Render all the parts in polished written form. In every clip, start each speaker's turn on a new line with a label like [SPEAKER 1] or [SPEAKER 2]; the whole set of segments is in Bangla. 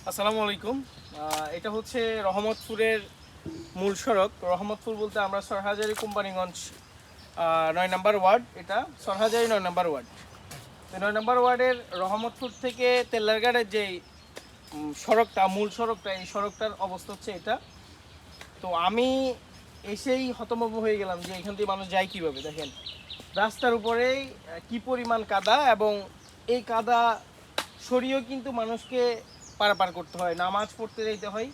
[SPEAKER 1] আসসালামু আলাইকুম। এটা হচ্ছে রহমতপুরের মূল সড়ক। রহমতপুর বলতে আমরা সরহাজারি কোম্পানিগঞ্জ ৯ নম্বর ওয়ার্ড। এটা সরহাজারি ৯ নম্বর ওয়ার্ড। ৯ নম্বর ওয়ার্ডের রহমতপুর থেকে তেল্লারগাড়ের যে সড়কটা, মূল সড়কটা, এই সড়কটার অবস্থা হচ্ছে এটা। তো আমি এসেই হতভম্ব হয়ে গেলাম যে এখান থেকে মানুষ যায় কীভাবে। দেখেন রাস্তার উপরেই কি পরিমাণ কাদা, এবং এই কাদা সরিয়েও কিন্তু মানুষকে পারাপার করতে হয়, নামাজ পড়তে যেতে হয়।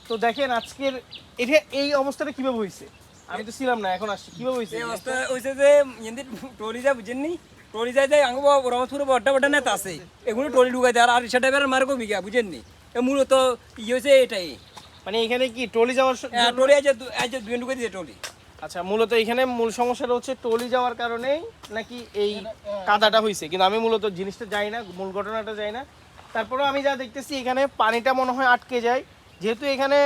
[SPEAKER 1] তো দেখেন আজকের এটা এই অবস্থাটা কিভাবে হয়েছে, আমি তো ছিলাম না, এখন আসছি। কিভাবে হয়েছে
[SPEAKER 2] এই অবস্থা হয়েছে যে এদের ট্রলি যায় বুঝেননি, ট্রলি যায় যায় আঙ্গ রহমতপুরে বড্ডা বড্ডা নেতা আছে, এগুলো ট্রলি ঢুকাই দেয় আর রিক্সা ড্রাইভার মার্গো বিঘা বুঝেননি। মূলত ইয়ে হয়েছে এটাই,
[SPEAKER 1] মানে এখানে কি ট্রলি যাওয়ার
[SPEAKER 2] ট্রলি আজ দুই ঢুকাই দিয়েছে ট্রলি।
[SPEAKER 1] আচ্ছা, মূলত এখানে মূল সমস্যাটা হচ্ছে ট্রলি যাওয়ার কারণেই নাকি এই কাদাটা হয়েছে, কিন্তু আমি মূলত জিনিসটা যাই না, মূল ঘটনাটা যাই না। তারপরেও আমি যা দেখতেছি এখানে পানিটা মনে হয় আটকে যায়, যেহেতু এখানে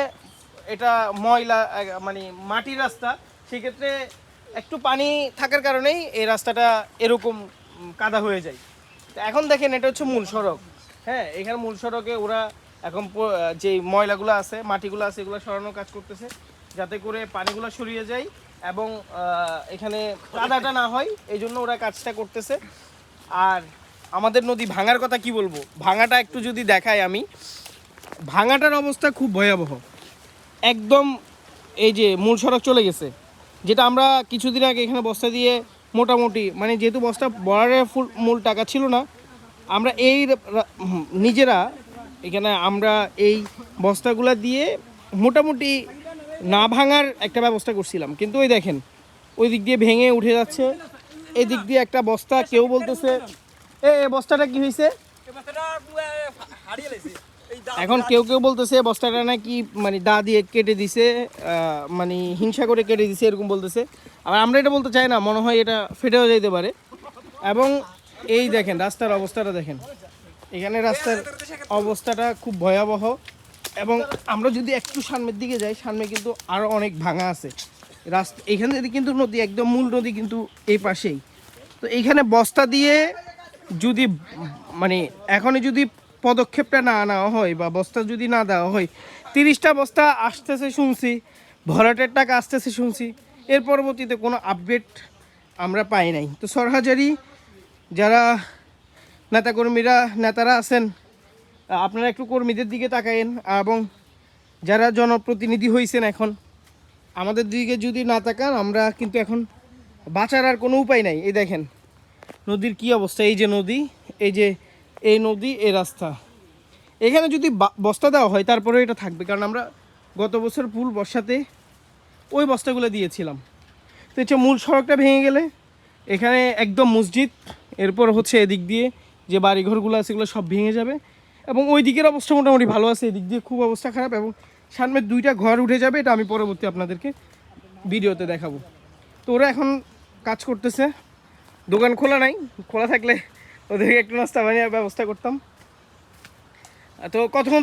[SPEAKER 1] এটা ময়লা মানে মাটির রাস্তা, সেক্ষেত্রে একটু পানি থাকার কারণেই এই রাস্তাটা এরকম কাদা হয়ে যায়। তো এখন দেখেন এটা হচ্ছে মূল সড়ক। হ্যাঁ, এখানে মূল সড়কে ওরা এখন যে ময়লাগুলো আছে, মাটিগুলো আছে, এগুলো সরানোর কাজ করতেছে, যাতে করে পানিগুলো সরিয়ে যায় এবং এখানে কাদাটা না হয়, এই জন্য ওরা কাজটা করতেছে। আর আমাদের নদী ভাঙার কথা কি বলবো, ভাঙাটা একটু যদি দেখাই আমি, ভাঙাটার অবস্থা খুব ভয়াবহ একদম। এই যে মূল সড়ক চলে গেছে, যেটা আমরা কিছুদিন আগে এখানে বস্তা দিয়ে মোটামুটি, মানে যেহেতু বস্তা বর্ডারের মূল টাকা ছিল না, আমরা এই নিজেরা এখানে আমরা এই বস্তাগুলা দিয়ে মোটামুটি না ভাঙার একটা ব্যবস্থা করছিলাম। কিন্তু ওই দেখেন ওই দিক দিয়ে ভেঙে উঠে যাচ্ছে, এই দিক দিয়ে একটা বস্তা, কেউ বলতেছে এই বস্তাটা কি হয়েছে, এখন কেউ কেউ বলতেছে বস্তাটা নাকি মানে দা দিয়ে কেটে দিছে, মানে হিংসা করে কেটে দিছে এরকম বলতেছে। আর আমরা এটা বলতে চাই না, মনে হয় এটা ফেটেও যেতে পারে। এবং এই দেখেন রাস্তার অবস্থাটা দেখেন, এখানে রাস্তার অবস্থাটা খুব ভয়াবহ। এবং আমরা যদি একটু সামনের দিকে যাই, সামনে কিন্তু আরও অনেক ভাঙা আছে রাস্তা। এখান থেকে কিন্তু নদী, একদম মূল নদী কিন্তু এই পাশেই। তো এইখানে বস্তা দিয়ে যদি মানে এখনই যদি পদক্ষেপটা না নেওয়া হয় বা বস্তা যদি না দেওয়া হয়, 30টা বস্তা আসতেছে শুনছি, ভরাটের টাকা আসতেছে শুনছি, এর পরবর্তীতে কোনো আপডেট আমরা পাই নাই। তো সরহাজারি যারা নেতারা আছেন, আপনারা একটু কর্মীদের দিকে তাকায়েন, এবং যারা জনপ্রতিনিধি হয়েছেন এখন আমাদের দিকে যদি না তাকান, আমরা কিন্তু এখন বাঁচার আর কোনো উপায় নাই। এই দেখেন নদীর কি অবস্থা, এই যে নদী, এই যে এই নদী, এই রাস্তা। এখানে যদি বস্তা দেওয়া হয় তারপরে এটা থাকবে, কারণ আমরা গত বছর ফুল বর্ষাতে ওই বস্তাগুলো দিয়েছিলাম। তো হচ্ছে মূল সড়কটা ভেঙে গেলে এখানে একদম মসজিদ, এরপর হচ্ছে এদিক দিয়ে যে বাড়িঘরগুলো আছে এগুলো সব ভেঙে যাবে। এবং ওই দিকের অবস্থা মোটামুটি ভালো আছে, এদিক দিয়ে খুব অবস্থা খারাপ, এবং সামনে 2টা ঘর উঠে যাবে। এটা আমি পরবর্তী আপনাদেরকে ভিডিওতে দেখাবো। তো ওরা এখন কাজ করতেছে, দোকান খোলা নাই, খোলা থাকলে ওদেরকে একটু নাস্তা বানিয়ে ব্যবস্থা করতাম। তো কতক্ষণ